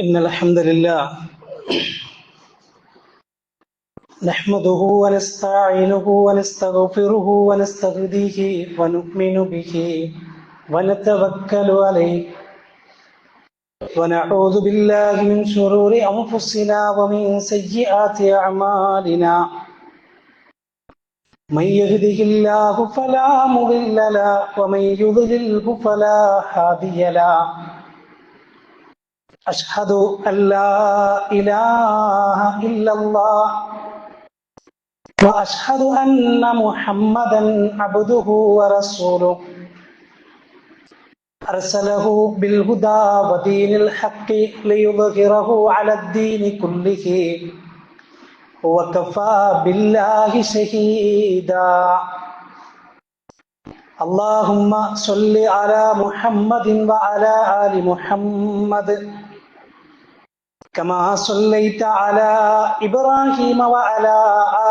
إن الحمد لله نحمده ونستعينه ونستغفره ونستهديه ونؤمن به ونتوكل عليه ونعوذ بالله من شرور أنفسنا ومن سيئات أعمالنا من يهده الله فلا مضل له ومن يضلله فلا هادي له أشهد أن لا إله إلا الله وأشهد أن محمدا عبده ورسوله أرسله بالهدى ودين الحق ليظهره على الدين كله وكفى بالله شهيدا اللهم صل على محمد وعلى آل محمد كما صليت على إبراهيم وعلى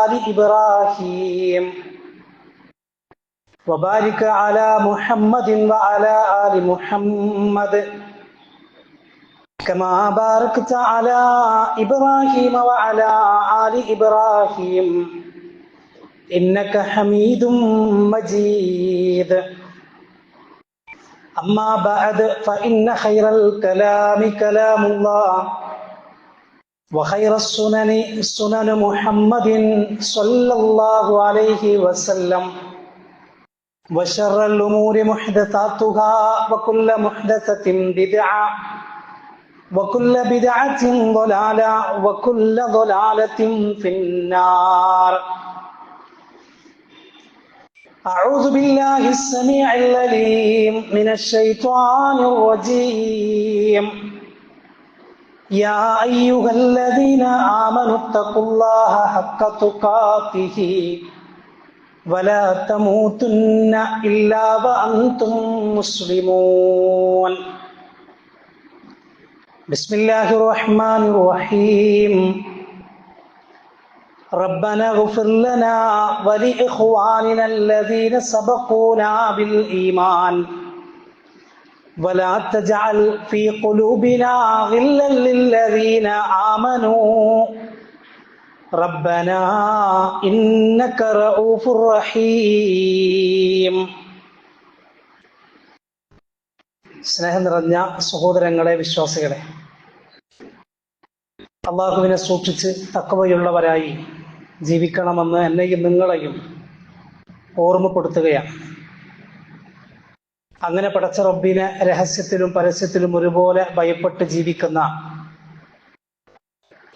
آل إبراهيم وبارك على محمد وعلى آل محمد كما باركت على إبراهيم وعلى آل إبراهيم إنك حميد مجيد أما بعد فإن خير الكلام كلام الله وخير السنن سنن محمد صلى الله عليه وسلم وشر الأمور محدثاتها وكل محدثة بدعة وكل بدعة ضلالة وكل ضلالة في النار. أعوذ بالله السميع العليم من الشيطان الرجيم. يا أيها الذين آمنوا اتقوا الله حق تقاته ولا تموتن إلا وأنتم مسلمون. بسم الله الرحمن الرحيم. ربنا اغفر لنا ولإخواننا الذين سبقونا بالإيمان ولا تجعل في قلوبنا غلا للذين آمنوا ربنا إنك رؤوف رحيم. സ്നേഹം നിറഞ്ഞ സഹോദരങ്ങളെ, വിശ്വാസികളെ, അള്ളാഹുവിനെ സൂക്ഷിച്ച് തഖ്വയുള്ളവരായി ജീവിക്കണമെന്ന് എന്നെയും നിങ്ങളെയും ഓർമ്മപ്പെടുത്തുകയാണ്. അങ്ങനെ പടച്ച റബ്ബിനെ രഹസ്യത്തിലും പരസ്യത്തിലും ഒരുപോലെ ഭയപ്പെട്ട് ജീവിക്കുന്ന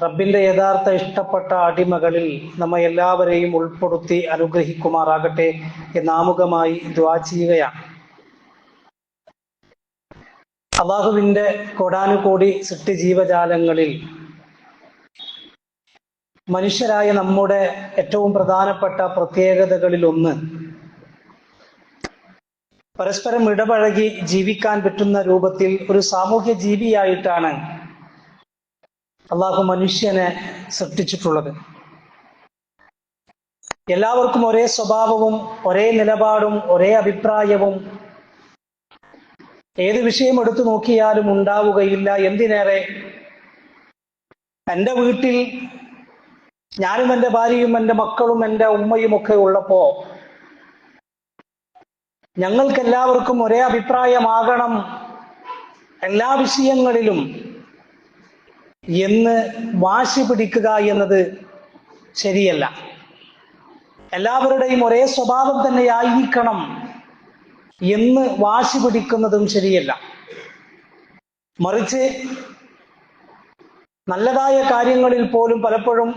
റബ്ബിന്റെ യഥാർത്ഥ ഇഷ്ടപ്പെട്ട അടിമകളിൽ നമ്മെ എല്ലാവരെയും ഉൾപ്പെടുത്തി അനുഗ്രഹിക്കുമാറാകട്ടെ എന്ന് ആമുഖമായി ദുആ ചെയ്യുകയാണ്. അള്ളാഹുവിന്റെ കോടാനുകോടി സൃഷ്ടി ജീവജാലങ്ങളിൽ മനുഷ്യരായ നമ്മുടെ ഏറ്റവും പ്രധാനപ്പെട്ട പ്രത്യേകതകളിൽ ഒന്ന് പരസ്പരം ഇടപഴകി ജീവിക്കാൻ പറ്റുന്ന രൂപത്തിൽ ഒരു സാമൂഹ്യ ജീവിയായിട്ടാണ് അള്ളാഹു മനുഷ്യനെ സൃഷ്ടിച്ചിട്ടുള്ളത്. എല്ലാവർക്കും ഒരേ സ്വഭാവവും ഒരേ നിലപാടും ഒരേ അഭിപ്രായവും ഏത് വിഷയം എടുത്തു നോക്കിയാലും ഉണ്ടാവുകയില്ല. എന്തിനേറെ, എൻ്റെ വീട്ടിൽ ഞാനും എൻ്റെ ഭാര്യയും എൻ്റെ മക്കളും എൻ്റെ ഉമ്മയും ഒക്കെ ഉള്ളപ്പോ ഞങ്ങൾക്കെല്ലാവർക്കും ഒരേ അഭിപ്രായമാകണം എല്ലാ വിഷയങ്ങളിലും എന്ന് വാശി പിടിക്കുക എന്നത് ശരിയല്ല. എല്ലാവരുടെയും ഒരേ സ്വഭാവം തന്നെ ആയിരിക്കണം എന്ന് വാശി പിടിക്കുന്നതും ശരിയല്ല. മറിച്ച് നല്ലതായ കാര്യങ്ങളിൽ പോലും പലപ്പോഴും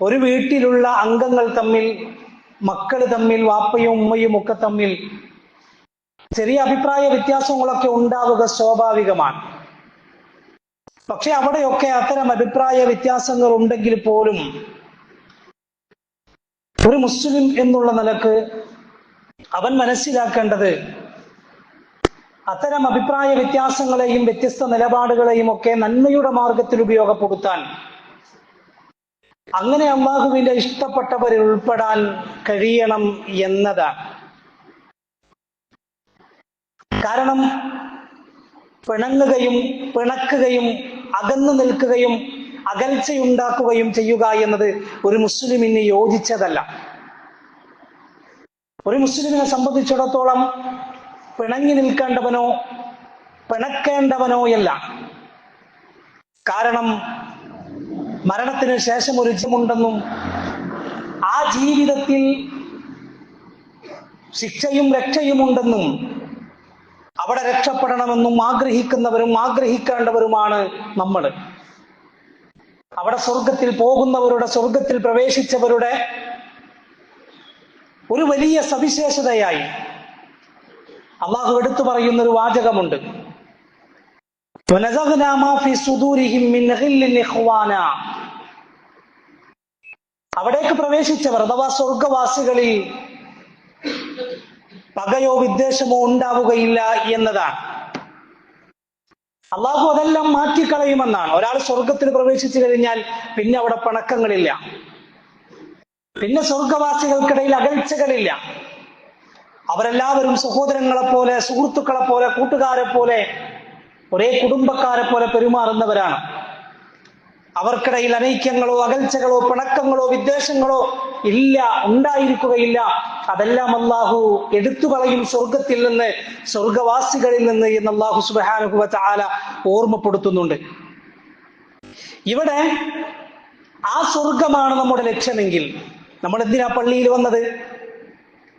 ഒരു വീട്ടിലുള്ള അംഗങ്ങൾ തമ്മിൽ, മക്കൾ തമ്മിൽ, വാപ്പയും ഉമ്മയും ഒക്കെ തമ്മിൽ ചെറിയ അഭിപ്രായ വ്യത്യാസങ്ങളൊക്കെ ഉണ്ടാവുക സ്വാഭാവികമാണ്. പക്ഷെ അവിടെയൊക്കെ അത്തരം അഭിപ്രായ വ്യത്യാസങ്ങൾ ഉണ്ടെങ്കിൽ പോലും ഒരു മുസ്ലിം എന്നുള്ള നിലക്ക് അവൻ മനസ്സിലാക്കേണ്ടത് അത്തരം അഭിപ്രായ വ്യത്യാസങ്ങളെയും വ്യത്യസ്ത നിലപാടുകളെയും ഒക്കെ നന്മയുടെ മാർഗത്തിൽ ഉപയോഗപ്പെടുത്താൻ, അങ്ങനെ അല്ലാഹുവിന്റെ ഇഷ്ടപ്പെട്ടവരിൽ ഉൾപ്പെടാൻ കഴിയണം എന്നതാണ്. കാരണം പിണങ്ങുകയും പിണക്കുകയും അകന്നു നിൽക്കുകയും അകൽച്ചയുണ്ടാക്കുകയും ചെയ്യുക എന്നത് ഒരു മുസ്ലിമിന് യോജിച്ചതല്ല. ഒരു മുസ്ലിമിനെ സംബന്ധിച്ചിടത്തോളം പിണങ്ങി നിൽക്കേണ്ടവനോ പിണക്കേണ്ടവനോയല്ല. കാരണം മരണത്തിന് ശേഷം ഒരു ജീവനുണ്ടെന്നും ആ ജീവിതത്തിൽ ശിക്ഷയും രക്ഷയുമുണ്ടെന്നും അവിടെ രക്ഷപ്പെടണമെന്നും ആഗ്രഹിക്കുന്നവരും ആഗ്രഹിക്കേണ്ടവരുമാണ് നമ്മൾ. അവിടെ സ്വർഗത്തിൽ പോകുന്നവരുടെ, സ്വർഗത്തിൽ പ്രവേശിച്ചവരുടെ ഒരു വലിയ സവിശേഷതയായി അള്ളാഹു എടുത്തു പറയുന്ന ഒരു വാചകമുണ്ട്. അവിടേക്ക് പ്രവേശിച്ചവർ അഥവാ സ്വർഗവാസികളിൽ പകയോ വിദ്വേഷമോ ഉണ്ടാവുകയില്ല എന്നതാണ്. അള്ളാഹു അതെല്ലാം മാറ്റിക്കളയുമെന്നാണ്. ഒരാൾ സ്വർഗത്തിൽ പ്രവേശിച്ചു കഴിഞ്ഞാൽ പിന്നെ അവിടെ പിണക്കങ്ങളില്ല, പിന്നെ സ്വർഗവാസികൾക്കിടയിൽ അകൽച്ചകളില്ല. അവരെല്ലാവരും സഹോദരങ്ങളെ പോലെ, സുഹൃത്തുക്കളെ പോലെ, കൂട്ടുകാരെ പോലെ, ഒരേ കുടുംബക്കാരെ പോലെ പെരുമാറുന്നവരാണ്. അവർക്കിടയിൽ അനൈക്യങ്ങളോ അകൽച്ചകളോ പിണക്കങ്ങളോ വിദ്വേഷങ്ങളോ ഇല്ല, ഉണ്ടായിരിക്കുകയില്ല. അതെല്ലാം അള്ളാഹു എടുത്തു കളയും സ്വർഗത്തിൽ നിന്ന്, സ്വർഗവാസികളിൽ നിന്ന് എന്ന് അള്ളാഹു സുബ്ഹാനഹു വ തആല ഓർമ്മപ്പെടുത്തുന്നുണ്ട്. ഇവിടെ ആ സ്വർഗമാണ് നമ്മുടെ ലക്ഷ്യമെങ്കിൽ നമ്മൾ എന്തിനാ പള്ളിയിൽ വന്നത്?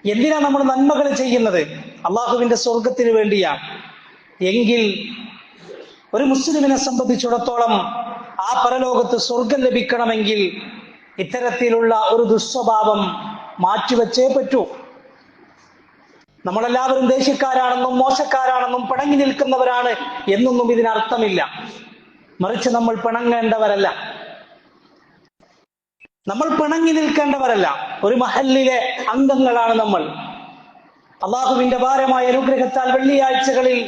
എന്തിനാ നമ്മൾ നന്മകൾ ചെയ്യുന്നത്? അള്ളാഹുവിന്റെ സ്വർഗത്തിന് വേണ്ടിയാണ്. എങ്കിൽ ഒരു മുസ്ലിമിനെ സംബന്ധിച്ചിടത്തോളം ആ പരലോകത്ത് സ്വർഗം ലഭിക്കണമെങ്കിൽ ഇത്തരത്തിലുള്ള ഒരു ദുസ്വഭാവം മാറ്റിവെച്ചേ പറ്റൂ. നമ്മളെല്ലാവരും ദേഷ്യക്കാരാണെന്നും മോശക്കാരാണെന്നും പിണങ്ങി നിൽക്കുന്നവരാണ് എന്നൊന്നും ഇതിനർത്ഥമില്ല. മറിച്ച് നമ്മൾ പിണങ്ങേണ്ടവരല്ല, നമ്മൾ പിണങ്ങി നിൽക്കേണ്ടവരല്ല. ഒരു മഹല്ലിലെ അംഗങ്ങളാണ് നമ്മൾ. അള്ളാഹുവിന്റെ ഭാരമായ അനുഗ്രഹത്താൽ വെള്ളിയാഴ്ചകളിൽ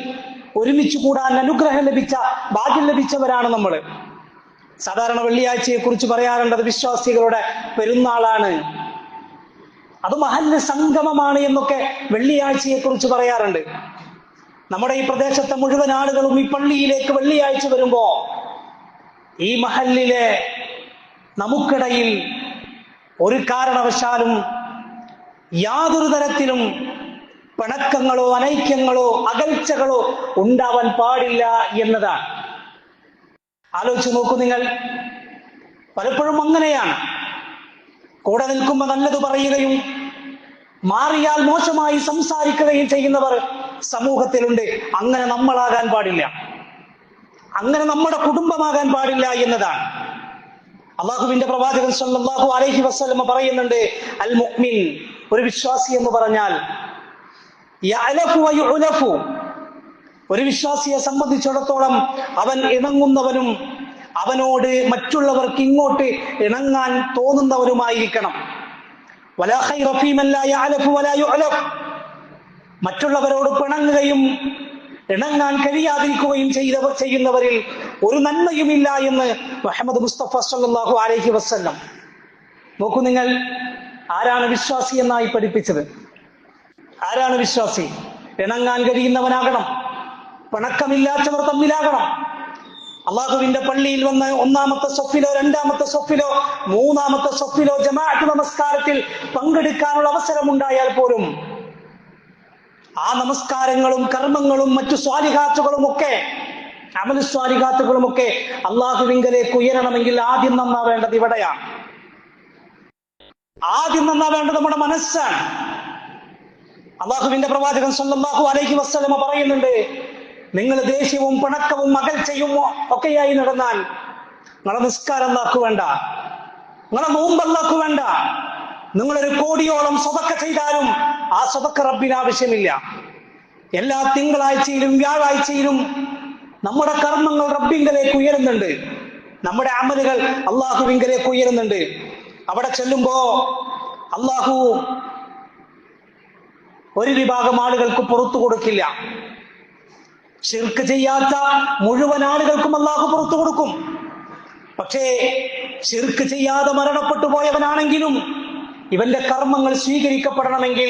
ഒരുമിച്ച് കൂടാൻ അനുഗ്രഹം ലഭിച്ച, ഭാഗ്യം ലഭിച്ചവരാണ് നമ്മൾ. സാധാരണ വെള്ളിയാഴ്ചയെ കുറിച്ച് പറയാറുള്ളത് വിശ്വാസികളുടെ പെരുന്നാളാണ്, അത് മഹല്ല് സംഗമമാണ് എന്നൊക്കെ വെള്ളിയാഴ്ചയെ കുറിച്ച് പറയാറുണ്ട്. നമ്മുടെ ഈ പ്രദേശത്തെ മുഴുവൻ ആളുകളും ഈ പള്ളിയിലേക്ക് വെള്ളിയാഴ്ച വരുമ്പോ ഈ മഹല്ലിലെ നമുക്കിടയിൽ ഒരു കാരണവശാലും യാതൊരു തരത്തിലും പിണക്കങ്ങളോ അനൈക്യങ്ങളോ അകൽച്ചകളോ ഉണ്ടാവാൻ പാടില്ല എന്നതാണ്. ആലോചിച്ച് നോക്കൂ നിങ്ങൾ. പലപ്പോഴും അങ്ങനെയാണ്. കൂടെ നിൽക്കുമ്പോൾ നല്ലത് പറയുകയും മാറിയാൽ മോശമായി സംസാരിക്കുകയും ചെയ്യുന്നവർ സമൂഹത്തിലുണ്ട്. അങ്ങനെ നമ്മളാകാൻ പാടില്ല, അങ്ങനെ നമ്മുടെ കുടുംബമാകാൻ പാടില്ല എന്നതാണ്. അള്ളാഹുവിന്റെ പ്രവാചകൻ സല്ലല്ലാഹു അലൈഹി വസല്ലം പറയുന്നുണ്ട്, അൽ മുഅ്മിൻ, ഒരു വിശ്വാസി എന്ന് പറഞ്ഞാൽ യഅലഫു വയുഅലഫു, ഒരു വിശ്വാസിയെ സംബന്ധിച്ചിടത്തോളം അവൻ ഇണങ്ങുന്നവനും അവനോട് മറ്റുള്ളവർക്ക് ഇങ്ങോട്ട് ഇണങ്ങാൻ തോന്നുന്നവനുമായിരിക്കണം. വലാ ഖൈറ ഫീമൻ ലാ യഅലഫു വലാ യുഅലഫ്, മറ്റുള്ളവരോട് പിണങ്ങുകയും ഇണങ്ങാൻ കഴിയാതിരിക്കുകയും ചെയ്യുന്നവരിൽ ഒരു നന്മയുമില്ല എന്ന് മുഹമ്മദ് മുസ്തഫ സല്ലല്ലാഹു അലൈഹി വസല്ലം. നോക്കൂ നിങ്ങൾ, ആരാണ് വിശ്വാസി എന്നായി പഠിപ്പിച്ചത്? ആരാണ് വിശ്വാസി? ഇണങ്ങാൻ കഴിയുന്നവനാകണം, പിണക്കമില്ലാത്തവർ തമ്മിലാകണം. അള്ളാഹുവിന്റെ പള്ളിയിൽ വന്ന് ഒന്നാമത്തെ സൊഫിലോ രണ്ടാമത്തെ സൊഫിലോ മൂന്നാമത്തെ സൊഫിലോ ജമാഅത്ത് നമസ്കാരത്തിൽ പങ്കെടുക്കാനുള്ള അവസരമുണ്ടായാൽ പോലും ആ നമസ്കാരങ്ങളും കർമ്മങ്ങളും മറ്റു സ്വാലിഹാത്തുകളും ഒക്കെ, അമലു സ്വാലിഹാത്തുകളും ഒക്കെ അള്ളാഹുവിങ്കലേക്ക് ഉയരണമെങ്കിൽ ആദ്യം നന്നാവേണ്ടത് ഇവിടെയാണ്. ആദ്യം നന്നാവേണ്ടത് നമ്മുടെ മനസ്സാണ്. അള്ളാഹുവിന്റെ പ്രവാചകൻ സല്ലല്ലാഹു അലൈഹി വസല്ലം പറയുന്നുണ്ട്, നിങ്ങൾ ദേഷ്യവും പിണക്കവും അകൽച്ചയും ഒക്കെയായി നടന്നാൽ നിങ്ങളെ നിസ്കാരം എന്താക്കുവേണ്ട, നിങ്ങളെ നോമ്പല്ലാക്കുവേണ്ട, നിങ്ങളൊരു കോടിയോളം സ്വതക്ക ചെയ്താലും ആ സ്വതക്ക റബ്ബിന് ആവശ്യമില്ല. എല്ലാ തിങ്കളാഴ്ചയിലും വ്യാഴാഴ്ചയിലും നമ്മുടെ കർമ്മങ്ങൾ റബ്ബിങ്കലേക്ക് ഉയരുന്നുണ്ട്, നമ്മുടെ അമലുകൾ അള്ളാഹുവിങ്കലേക്ക് ഉയരുന്നുണ്ട്. അവിടെ ചെല്ലുമ്പോ അള്ളാഹു ഒരു വിഭാഗം ആളുകൾക്ക് പുറത്തു കൊടുക്കില്ല. ശിർക്ക് ചെയ്യാത്ത മുഴുവൻ ആളുകൾക്കും അള്ളാഹു പുറത്തു കൊടുക്കും. പക്ഷേ ശിർക്ക് ചെയ്യാതെ മരണപ്പെട്ടു പോയവനാണെങ്കിലും ഇവന്റെ കർമ്മങ്ങൾ സ്വീകരിക്കപ്പെടണമെങ്കിൽ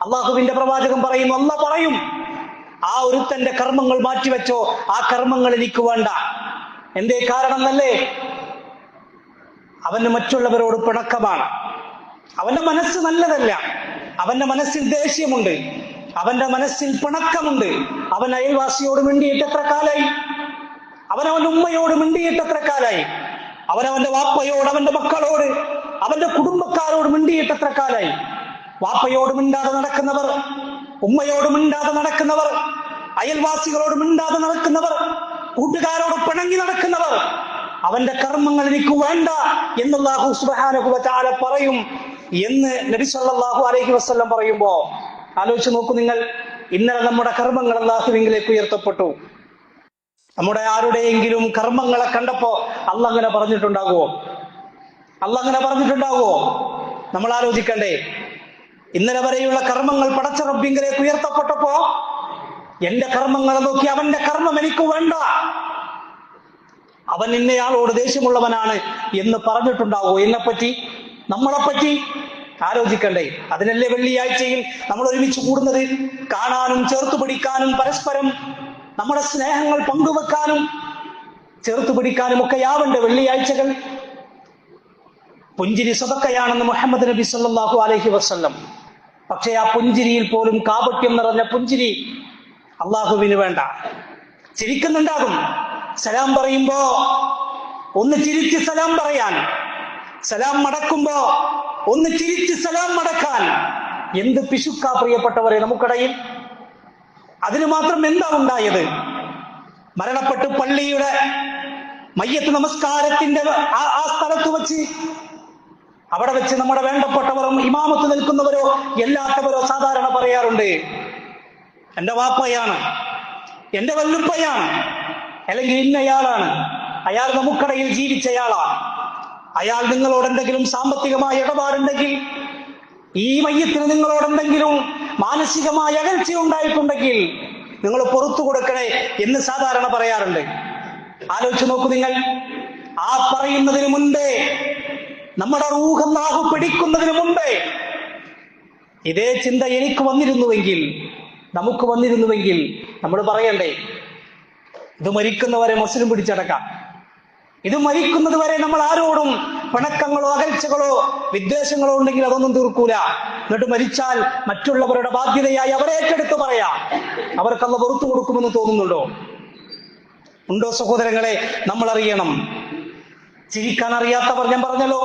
അള്ളാഹുവിന്റെ പ്രവാചകൻ പറയുന്നു, അല്ലാഹ് പറയും, ആ ഒരുത്തന്റെ കർമ്മങ്ങൾ മാറ്റിവെച്ചോ, ആ കർമ്മങ്ങൾ എനിക്ക് വേണ്ട. എന്തേ കാരണം എന്നല്ലേ? അവന് മറ്റുള്ളവരോട് പിണക്കമാണ്, അവന്റെ മനസ്സ് നല്ലതല്ല, അവന്റെ മനസ്സിൽ ദേഷ്യമുണ്ട്, അവന്റെ മനസ്സിൽ പിണക്കമുണ്ട്. അവൻ അയൽവാസിയോട് മിണ്ടിയിട്ട് എത്ര കാലായി? അവനവന്റെ ഉമ്മയോട് മിണ്ടിയിട്ട് എത്ര കാലായി? അവനവന്റെ വാപ്പയോട്, അവന്റെ മക്കളോട്, അവന്റെ കുടുംബക്കാരോട് മിണ്ടിയിട്ട് എത്ര കാലായി? വാപ്പയോട് മിണ്ടാതെ നടക്കുന്നവർ, ഉമ്മയോട് മിണ്ടാതെ നടക്കുന്നവർ, അയൽവാസികളോട് മിണ്ടാതെ നടക്കുന്നവർ, കൂട്ടുകാരോട് പിണങ്ങി നടക്കുന്നവർ, അവന്റെ കർമ്മങ്ങൾ എനിക്ക് വേണ്ട എന്ന് അല്ലാഹു സുബ്ഹാനഹു വ തആല പറയും എന്ന് നബി സല്ലല്ലാഹു അലൈഹി വസല്ലം പറയുമ്പോ ആലോചിച്ച് നോക്കൂ നിങ്ങൾ. ഇന്നലെ നമ്മുടെ കർമ്മങ്ങൾ അല്ലാഹുവിലേക്ക് ഉയർത്തപ്പെട്ടു. നമ്മുടെ ആരുടെയെങ്കിലും കർമ്മങ്ങളെ കണ്ടപ്പോ അല്ലാഹ് അങ്ങനെ പറഞ്ഞിട്ടുണ്ടാകുമോ? അല്ലാഹ് അങ്ങനെ പറഞ്ഞിട്ടുണ്ടാകുമോ? നമ്മൾ ആലോചിക്കണ്ടേ? ഇന്നലെ വരെയുള്ള കർമ്മങ്ങൾ പടച്ച റബ്ബിലേക്ക് ഉയർത്തപ്പെട്ടപ്പോ എന്റെ കർമ്മങ്ങളെ നോക്കി അവന്റെ കർമ്മം എനിക്ക് വേണ്ട, അവൻ ഇന്നയാളോട് ദേഷ്യമുള്ളവനാണ് എന്ന് പറഞ്ഞിട്ടുണ്ടാവോ? എന്നെപ്പറ്റി, നമ്മളെപ്പറ്റി ആലോചിക്കണ്ടേ? അതിനല്ലേ വെള്ളിയാഴ്ചയിൽ നമ്മൾ ഒരുമിച്ച് കൂടുന്നത്, കാണാനും ചേർത്തു പിടിക്കാനും പരസ്പരം നമ്മുടെ സ്നേഹങ്ങൾ പങ്കുവെക്കാനും ചേർത്തു പിടിക്കാനും ഒക്കെ ആവണ്ടേ വെള്ളിയാഴ്ചകൾ? പുഞ്ചിരി സദഖയാണെന്ന് മുഹമ്മദ് നബി സല്ലല്ലാഹു അലൈഹി വസല്ലം. പക്ഷേ ആ പുഞ്ചിരിയിൽ പോലും കാപട്യം നിറഞ്ഞ പുഞ്ചിരി അള്ളാഹുവിന് വേണ്ട. ചിരിക്കുന്നുണ്ടാകും, സലാം പറയുമ്പോ ഒന്ന് ചിരിച്ച് സലാം പറയാൻ, സലാം മടക്കുമ്പോ ഒന്ന് ചിരിച്ച് സലാം മടക്കാൻ. എന്ത് പിശുക്കാ പ്രിയപ്പെട്ടവരെ നമുക്കിടയിൽ! അതിന് മാത്രം എന്താ ഉണ്ടായത്? മരണപ്പെട്ട് പള്ളിയുടെ മയ്യത്ത് നമസ്കാരത്തിന്റെ ആ സ്ഥലത്ത് വെച്ച്, അവിടെ വെച്ച് നമ്മുടെ വേണ്ടപ്പെട്ടവരും ഇമാമത്ത് നിൽക്കുന്നവരോ എല്ലാത്തവരോ സാധാരണ പറയാറുണ്ട്, എന്റെ വാപ്പയാണ്, എന്റെ വല്ലുപ്പയാണ്, അല്ലെങ്കിൽ ഇന്നയാളാണ്, അയാൾ നമുക്കിടയിൽ ജീവിച്ചയാളാണ്, അയാൾ നിങ്ങളോട് എന്തെങ്കിലും സാമ്പത്തികമായ ഇടപാടുണ്ടെങ്കിൽ, ഈ മയ്യത്തിന് നിങ്ങളോട് എന്തെങ്കിലും മാനസികമായ അകൽച്ച ഉണ്ടായിട്ടുണ്ടെങ്കിൽ നിങ്ങൾ പുറത്തു കൊടുക്കണേ എന്ന് സാധാരണ പറയാറുണ്ട്. ആലോചിച്ച് നോക്കൂ നിങ്ങൾ. ആ പറയുന്നതിന് മുൻപേ, നമ്മുടെ റൂഹ് അല്ലാഹു പിടിക്കുന്നതിന് മുമ്പേ ഇതേ ചിന്ത എനിക്ക് വന്നിരുന്നുവെങ്കിൽ, നമുക്ക് വന്നിരുന്നുവെങ്കിൽ നമ്മൾ പറയണ്ടേ, ഇത് മരിക്കുന്നവരെ മുസ്ലിം പിടിച്ചടക്കാം, ഇത് മരിക്കുന്നത് വരെ നമ്മൾ ആരോടും പിണക്കങ്ങളോ അകൽച്ചകളോ വിദ്വേഷങ്ങളോ ഉണ്ടെങ്കിൽ അതൊന്നും തീർക്കൂല. എന്നിട്ട് മരിച്ചാൽ മറ്റുള്ളവരുടെ ബാധ്യതയായി അവരെ ഏറ്റെടുത്ത് പറയാം. അവർക്കത് വെറുത്തു കൊടുക്കുമെന്ന് തോന്നുന്നുണ്ടോ? ഉണ്ടോ സഹോദരങ്ങളെ? നമ്മൾ അറിയണം. ചിരിക്കാൻ അറിയാത്തവർ, ഞാൻ പറഞ്ഞല്ലോ,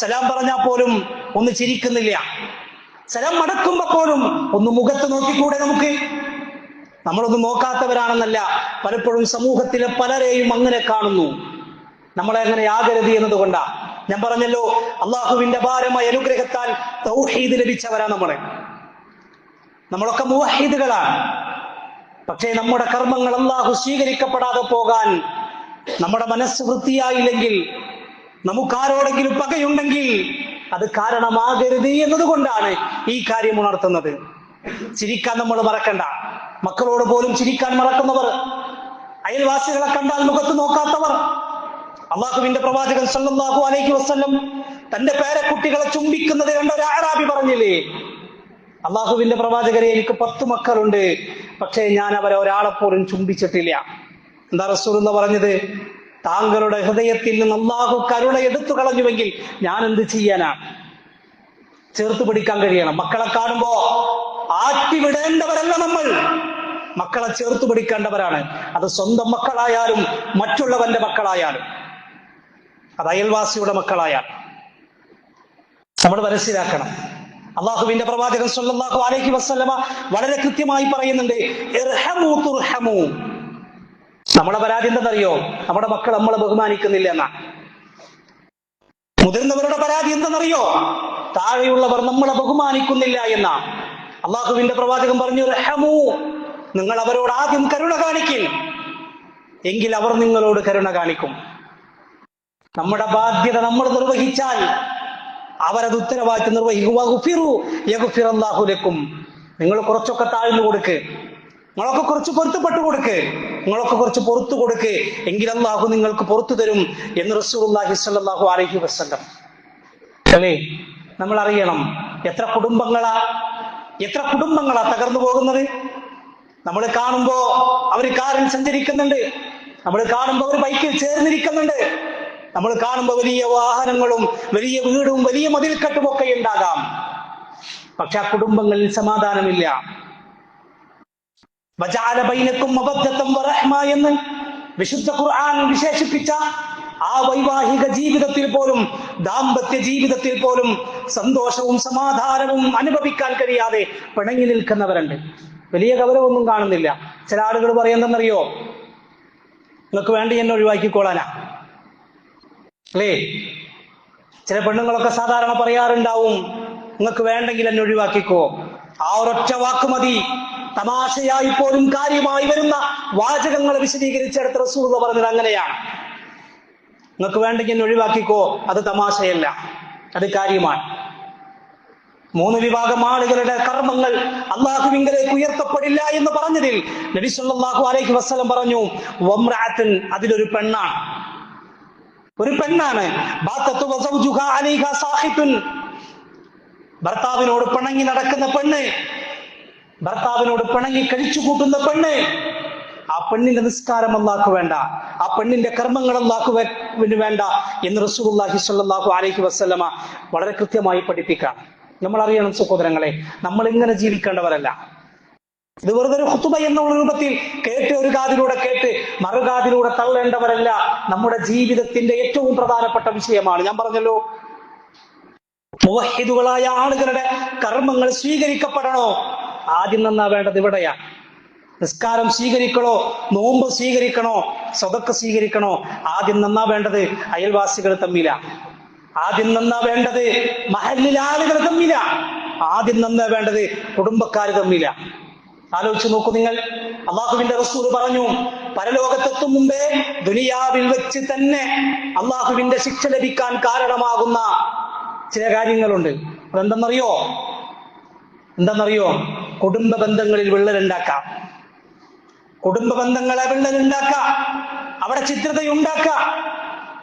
സലാം പറഞ്ഞാൽ പോലും ഒന്ന് ചിരിക്കുന്നില്ല, സലാം മടക്കുമ്പോ പോലും ഒന്ന് മുഖത്ത് നോക്കിക്കൂടെ നമുക്ക്? നമ്മളൊന്നും നോക്കാത്തവരാണെന്നല്ല, പലപ്പോഴും സമൂഹത്തിലെ പലരെയും അങ്ങനെ കാണുന്നു. നമ്മളെ അങ്ങനെ ആകരുത് എന്നതുകൊണ്ടാ. ഞാൻ പറഞ്ഞല്ലോ, അള്ളാഹുവിന്റെ ഭാരമായ അനുഗ്രഹത്താൽ തൗഹീദ് ലഭിച്ചവരാ നമ്മളൊക്കെ മുവഹീദുകളാണ്. പക്ഷേ നമ്മുടെ കർമ്മങ്ങൾ അള്ളാഹു സ്വീകരിക്കപ്പെടാതെ പോകാൻ നമ്മുടെ മനസ്സ് വൃത്തിയായില്ലെങ്കിൽ, നമുക്കാരോടെങ്കിലും പകയുണ്ടെങ്കിൽ അത് കാരണമാകരുത് എന്നതുകൊണ്ടാണ് ഈ കാര്യം ഉണർത്തുന്നത്. ചിരിക്കാൻ നമ്മൾ മറക്കണ്ട. മക്കളോട് പോലും ചിരിക്കാൻ മറക്കുന്നവർ, അയൽവാസികളെ കണ്ടാൽ മുഖത്ത് നോക്കാത്തവർ. അള്ളാഹുവിന്റെ പ്രവാചകൻ സല്ലല്ലാഹു അലൈഹി വസല്ലം തന്റെ പേരക്കുട്ടികളെ ചുംബിക്കുന്നത് കണ്ട ഒരു അഅറാബി പറഞ്ഞില്ലേ, അള്ളാഹുവിന്റെ പ്രവാചകരെ, എനിക്ക് 10 മക്കളുണ്ട്, പക്ഷേ ഞാൻ അവരെ ഒരാളെ പോലും ചുംബിച്ചിട്ടില്ല. എന്താ റസൂലുള്ളാഹി പറഞ്ഞത്? താങ്കളുടെ ഹൃദയത്തിൽ നിന്ന് അള്ളാഹു കരുണ എടുത്തു കളഞ്ഞുവെങ്കിൽ ഞാൻ എന്ത് ചെയ്യാനാണ്? ചേർത്ത് പിടിക്കാൻ കഴിയണം. മക്കളെ കാണുമ്പോ ആട്ടിവിടേണ്ടവരല്ല നമ്മൾ, മക്കളെ ചേർത്ത് പിടിക്കേണ്ടവരാണ്. അത് സ്വന്തം മക്കളായാലും മറ്റുള്ളവന്റെ മക്കളായാലും, അത് അയൽവാസിയുടെ മക്കളായാലും നമ്മൾ മനസ്സിലാക്കണം. അള്ളാഹുവിന്റെ പ്രവാചകൻ സല്ലല്ലാഹു അലൈഹി വസല്ലമ വളരെ കൃത്യമായി പറയുന്നുണ്ട്, ഇർഹമു തുർഹമു. നമ്മളെ പരാതി എന്തെന്നറിയോ? നമ്മുടെ മക്കൾ നമ്മളെ ബഹുമാനിക്കുന്നില്ല എന്നാ. മുതിർന്നവരുടെ പരാതി എന്തെന്നറിയോ? താഴെയുള്ളവർ നമ്മളെ ബഹുമാനിക്കുന്നില്ല എന്നാ. അള്ളാഹുവിന്റെ പ്രവാചകൻ പറഞ്ഞു, ഇർഹമു, നിങ്ങൾ അവരോട് ആദ്യം കരുണ കാണിക്കും, എങ്കിൽ അവർ നിങ്ങളോട് കരുണ കാണിക്കും. നമ്മുടെ ബാധ്യത നമ്മൾ നിർവഹിച്ചാൽ അവരത് ഉത്തരവാദിത്തം നിർവഹിക്കും. നിങ്ങൾ കുറച്ചൊക്കെ താഴ്ന്നു കൊടുക്ക്, നിങ്ങളൊക്കെ കുറച്ച് പൊരുത്തപ്പെട്ടു കൊടുക്ക്, നിങ്ങളൊക്കെ കുറച്ച് പുറത്തു കൊടുക്ക്, എങ്കിൽ അല്ലാഹു നിങ്ങൾക്ക് പുറത്തു തരും എന്ന് റസൂലുള്ളാഹി സ്വല്ലല്ലാഹു അലൈഹി വസല്ലം. അല്ലേ? നമ്മൾ അറിയണം, എത്ര കുടുംബങ്ങളാ തകർന്നു പോകുന്നത്. നമ്മൾ കാണുമ്പോ അവർ കാറിൽ സഞ്ചരിക്കുന്നുണ്ട്, നമ്മൾ കാണുമ്പോ അവർ ബൈക്കിൽ ചേർന്നിരിക്കുന്നുണ്ട്, നമ്മൾ കാണുമ്പോ വലിയ വാഹനങ്ങളും വലിയ വീടും വലിയ മതിൽക്കെട്ടും ഒക്കെ ഉണ്ടാകാം. പക്ഷെ ആ കുടുംബങ്ങളിൽ സമാധാനമില്ല. വജഅല ബൈനക്കും മവദ്ദത്തൻ വറഹ്മ എന്ന് വിശുദ്ധ ഖുർആൻ വിശേഷിപ്പിച്ച ആ വൈവാഹിക ജീവിതത്തിൽ പോലും, ദാമ്പത്യ ജീവിതത്തിൽ പോലും സന്തോഷവും സമാധാനവും അനുഭവിക്കാൻ കഴിയാതെ പിണങ്ങി നിൽക്കുന്നവരുണ്ട്. വലിയ ഗൗരവമൊന്നും കാണുന്നില്ല. ചില ആളുകൾ പറയുന്നതെന്നറിയോ, നിങ്ങൾക്ക് വേണ്ടി എന്നെ ഒഴിവാക്കിക്കോളാനാ അല്ലേ? ചില പെണ്ണുങ്ങളൊക്കെ സാധാരണ പറയാറുണ്ടാവും, നിങ്ങൾക്ക് വേണ്ടെങ്കിൽ എന്നെ ഒഴിവാക്കിക്കോ. ആ ഒരൊറ്റ വാക്ക് മതി. തമാശയായി പോലും കാര്യമായി വരുന്ന വാചകങ്ങൾ വിശദീകരിച്ചെടുത്ത റസൂലുള്ളാഹി പറഞ്ഞത് അങ്ങനെയാണ്. നിങ്ങൾക്ക് വേണ്ടെങ്കിൽ എന്നെ ഒഴിവാക്കിക്കോ, അത് തമാശയല്ല, അത് കാര്യമാണ്. 3 വിഭാഗം ആളുകളുടെ കർമ്മങ്ങൾ അള്ളാഹുവിങ്കലേക്ക് ഉയർത്തപ്പെടില്ല എന്ന് പറഞ്ഞതിൽ നബി സല്ലല്ലാഹു അലൈഹി വസല്ലം പറഞ്ഞു, വംറഅത്തുൻ, അതിലൊരു പെണ്ണാണ്, ഒരു പെണ്ണാണ്. ബാത്തത്തു വസൗജുഹാ അലൈഹാ സാഖിത്തുൻ, ഭർത്താവിനോട് പിണങ്ങി നടക്കുന്ന പെണ്ണ്, ഭർത്താവിനോട് പിണങ്ങി കഴിച്ചു കൂട്ടുന്ന പെണ്ണ്. ആ പെണ്ണിന്റെ നിസ്കാരം അല്ലാഹു വേണ്ട, ആ പെണ്ണിന്റെ കർമ്മങ്ങൾ അല്ലാഹുവിന് വേണ്ട എന്ന് റസൂലുള്ളാഹി സ്വല്ലല്ലാഹു അലൈഹി വസല്ലമ വളരെ കൃത്യമായി പഠിപ്പിക്കാം. നമ്മൾ അറിയണം സഹോദരങ്ങളെ, നമ്മൾ ഇങ്ങനെ ജീവിക്കേണ്ടവരല്ല. ഇത് വെറുതെ ഒരു ഖുതുബ എന്നുള്ള രൂപത്തിൽ കേട്ട് ഒരു കാതിലൂടെ കേട്ട് മറുകാതിലൂടെ തള്ളേണ്ടവരല്ല. നമ്മുടെ ജീവിതത്തിന്റെ ഏറ്റവും പ്രധാനപ്പെട്ട വിഷയമാണ്. ഞാൻ പറഞ്ഞല്ലോ, മുവഹിദുകളായ ആളുകളുടെ കർമ്മങ്ങൾ സ്വീകരിക്കപ്പെടണോ, ആദ്യം നന്നാ വേണ്ടത് ഇവിടെയാ. നിസ്കാരം സ്വീകരിക്കണോ, നോമ്പ് സ്വീകരിക്കണോ, സ്വതക്ക സ്വീകരിക്കണോ, ആദ്യം നന്നാ വേണ്ടത് അയൽവാസികൾ തമ്മില, ആദ്യം നന്നാ വേണ്ടത് മഹല്ലിലെ ആളുകൾ തമ്മില, ആദ്യം നന്നാ വേണ്ടത് കുടുംബക്കാർ തമ്മില. ആലോചിച്ച് നോക്കൂ നിങ്ങൾ. അള്ളാഹുവിന്റെ റസൂൽ പറഞ്ഞു, പരലോകത്തെത്തും മുമ്പേ ദുനിയാവിൽ വെച്ച് തന്നെ അള്ളാഹുവിന്റെ ശിക്ഷ ലഭിക്കാൻ കാരണമാകുന്ന ചില കാര്യങ്ങളുണ്ട്. അതെന്തെന്നറിയോ? കുടുംബ ബന്ധങ്ങളിൽ വിള്ളലുണ്ടാക്കാം, കുടുംബ ബന്ധങ്ങളെ വിള്ളലുണ്ടാക്കാം, അവിടെ ചിത്രതയുണ്ടാക്കാം.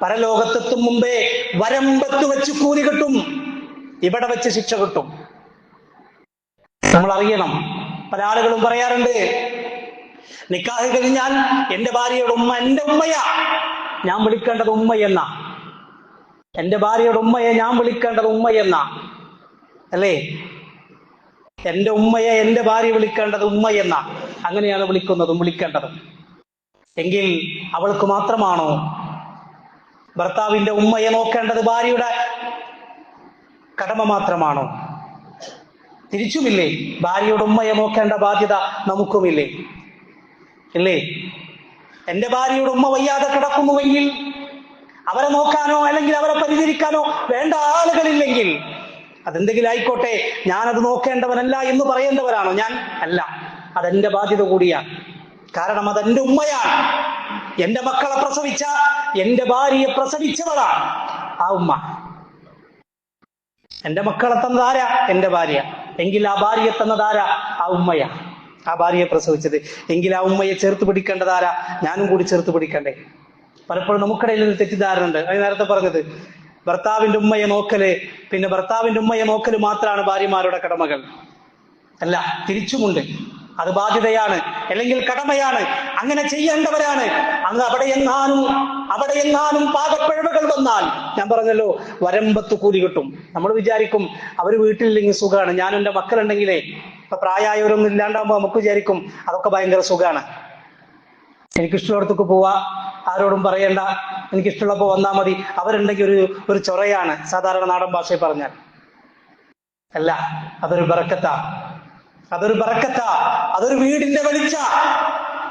പരലോകത്തെത്തും മുമ്പേ വരമ്പത്ത് വെച്ച് കൂലി കിട്ടും, ഇവിടെ വെച്ച് ശിക്ഷ കിട്ടും. നമ്മൾ അറിയണം. പല ആളുകളും പറയാറുണ്ട്, നിക്കാഹ് കഴിഞ്ഞാൽ എന്റെ ഭാര്യയുടെ ഉമ്മ എന്റെ ഉമ്മയാ, ഞാൻ വിളിക്കേണ്ടത് ഉമ്മയെന്ന, എന്റെ ഭാര്യയുടെ ഉമ്മയെ ഞാൻ വിളിക്കേണ്ടത് ഉമ്മയെന്ന, അല്ലേ? എന്റെ ഉമ്മയെ എന്റെ ഭാര്യ വിളിക്കേണ്ടത് ഉമ്മയെന്ന, അങ്ങനെയാണ് വിളിക്കുന്നതും വിളിക്കേണ്ടതും. എങ്കിൽ അവൾക്ക് മാത്രമാണോ ഭർത്താവിന്റെ ഉമ്മയെ നോക്കേണ്ടത്? ഭാര്യയുടെ കടമ മാത്രമാണോ? തിരിച്ചുമില്ലേ? ഭാര്യയുടെ ഉമ്മയെ നോക്കേണ്ട ബാധ്യത നമുക്കുമില്ലേ? ഇല്ലേ? എന്റെ ഭാര്യയുടെ ഉമ്മ വയ്യാതെ കിടക്കുന്നുവെങ്കിൽ അവരെ നോക്കാനോ അല്ലെങ്കിൽ അവരെ പരിചരിക്കാനോ വേണ്ട ആളുകളില്ലെങ്കിൽ അതെന്തെങ്കിലും ആയിക്കോട്ടെ, ഞാനത് നോക്കേണ്ടവനല്ല എന്ന് പറയേണ്ടവരാണോ ഞാൻ? അല്ല, അതെന്റെ ബാധ്യത കൂടിയാണ്. കാരണം അതെന്റെ ഉമ്മയാണ്. എന്റെ മക്കളെ പ്രസവിച്ച, എന്റെ ഭാര്യയെ പ്രസവിച്ചവളാണ് ആ ഉമ്മ. എന്റെ മക്കളെ തന്നതാരാ? എന്റെ ഭാര്യ. എങ്കിൽ ആ ഭാര്യയെ തന്നതാരാ? ആ ഉമ്മയാ. ആ ഭാര്യയെ പ്രസവിച്ചത്. എങ്കിൽ ആ ഉമ്മയെ ചേർത്ത് പിടിക്കേണ്ടതാരാ? ഞാനും കൂടി ചേർത്ത് പിടിക്കണ്ടേ? പലപ്പോഴും നമുക്കിടയിൽ ഒരു തെറ്റിദ്ധാരണ ഉണ്ട്. അത് നേരത്തെ പറഞ്ഞത്, ഭർത്താവിന്റെ ഉമ്മയെ നോക്കല്, പിന്നെ ഭർത്താവിന്റെ ഉമ്മയെ നോക്കല് മാത്രമാണ് ഭാര്യമാരുടെ കടമകൾ. അല്ല, തിരിച്ചുമുണ്ട്. അത് ബാധ്യതയാണ്, അല്ലെങ്കിൽ കടമയാണ്. അങ്ങനെ ചെയ്യേണ്ടവരാണ്. അങ്ങ് അവിടെയെങ്ങാനും പാകപ്പിഴവുകൾ വന്നാൽ, ഞാൻ പറഞ്ഞല്ലോ, വരമ്പത്ത് കൂലി കിട്ടും. നമ്മൾ വിചാരിക്കും അവര് വീട്ടിലില്ലെങ്കിൽ സുഖമാണ്, ഞാനും എന്റെ മക്കളുണ്ടെങ്കിലേ, ഇപ്പൊ പ്രായമായവരൊന്നും ഇല്ലാണ്ടാകുമ്പോ നമുക്ക് വിചാരിക്കും അതൊക്കെ ഭയങ്കര സുഖമാണ്, എനിക്കിഷ്ടമുള്ളടത്തേക്ക് പോവാ, ആരോടും പറയണ്ട, എനിക്കിഷ്ടമുള്ളപ്പോ വന്നാൽ മതി. അവരുണ്ടെങ്കിൽ ഒരു ചൊറയാണ്, സാധാരണ നാടൻ ഭാഷയിൽ പറഞ്ഞാൽ. അല്ല, അതൊരു ബറക്കത്താ, അതൊരു വീടിന്റെ വെളിച്ച.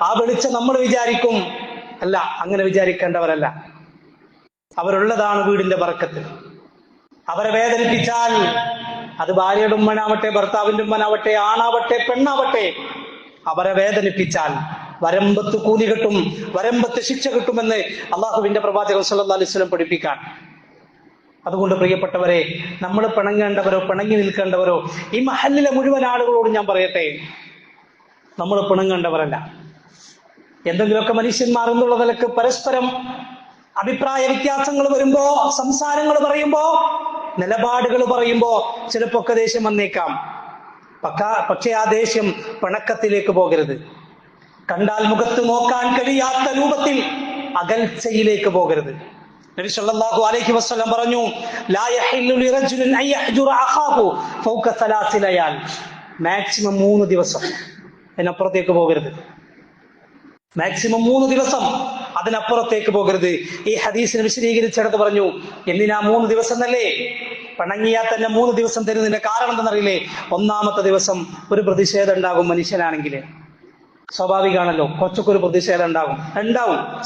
ആ വെളിച്ചം നമ്മൾ വിചാരിക്കും. അല്ല, അങ്ങനെ വിചാരിക്കേണ്ടവരല്ല. അവരുള്ളതാണ് വീടിന്റെ ബറക്കത്ത്. അവരെ വേദനിപ്പിച്ചാൽ, അത് ഭാര്യയുടെ ഉമ്മനാവട്ടെ, ഭർത്താവിന്റെ ഉമ്മനാവട്ടെ, ആണാവട്ടെ, പെണ്ണാവട്ടെ, അവരെ വേദനിപ്പിച്ചാൽ വരമ്പത്ത് കൂലി കിട്ടും, വരമ്പത്ത് ശിക്ഷ കിട്ടുമെന്ന് അള്ളാഹുവിന്റെ പ്രവാചകൻ സല്ലല്ലാഹു അലൈഹി വസല്ലം പഠിപ്പിക്കാൻ. അതുകൊണ്ട് പ്രിയപ്പെട്ടവരെ, നമ്മൾ പിണങ്ങേണ്ടവരോ പിണങ്ങി നിൽക്കേണ്ടവരോ, ഈ മഹല്ലിലെ മുഴുവൻ ആളുകളോട് ഞാൻ പറയട്ടെ, നമ്മൾ പിണങ്ങേണ്ടവരല്ല. എന്തെങ്കിലുമൊക്കെ മനുഷ്യന്മാർ എന്നുള്ള നിലക്ക് പരസ്പരം അഭിപ്രായ വ്യത്യാസങ്ങൾ വരുമ്പോ, സംസാരങ്ങൾ പറയുമ്പോ, നിലപാടുകൾ പറയുമ്പോ ചിലപ്പോ ഒക്കെ ദേഷ്യം വന്നേക്കാം. പക്ഷെ ആ ദേഷ്യം പിണക്കത്തിലേക്ക് പോകരുത്. കണ്ടാൽ മുഖത്ത് നോക്കാൻ കഴിയാത്ത രൂപത്തിൽ അകൽച്ചയിലേക്ക് പോകരുത്. നബി സല്ലല്ലാഹു അലൈഹി വസല്ലം പറഞ്ഞു, ലാ യഹില്ലു ലിറജുലിൻ അൻ യഹ്ജുറ അഖാഹു ഫൗക സലാസി ലയാൽ. മാക്സിമം 3 ദിവസം അതിനപ്പുറത്തേക്ക് പോകരുത്. മാക്സിമം 3 ദിവസം, അതിനപ്പുറത്തേക്ക് പോകരുത്. ഈ ഹദീസിനെ വിശദീകരിച്ചെടുത്ത് പറഞ്ഞു, എന്തിനാ 3 ദിവസം എന്നല്ലേ? പിണങ്ങിയാൽ തന്നെ 3 ദിവസം തരുന്നതിന്റെ കാരണം എന്തെന്നറിയില്ലേ? ഒന്നാമത്തെ ദിവസം ഒരു പ്രതിഷേധം ഉണ്ടാകും. മനുഷ്യനാണെങ്കിൽ സ്വാഭാവികമാണല്ലോ, കുറച്ചൊക്കെ ഒരു പ്രതിഷേധം ഉണ്ടാവും,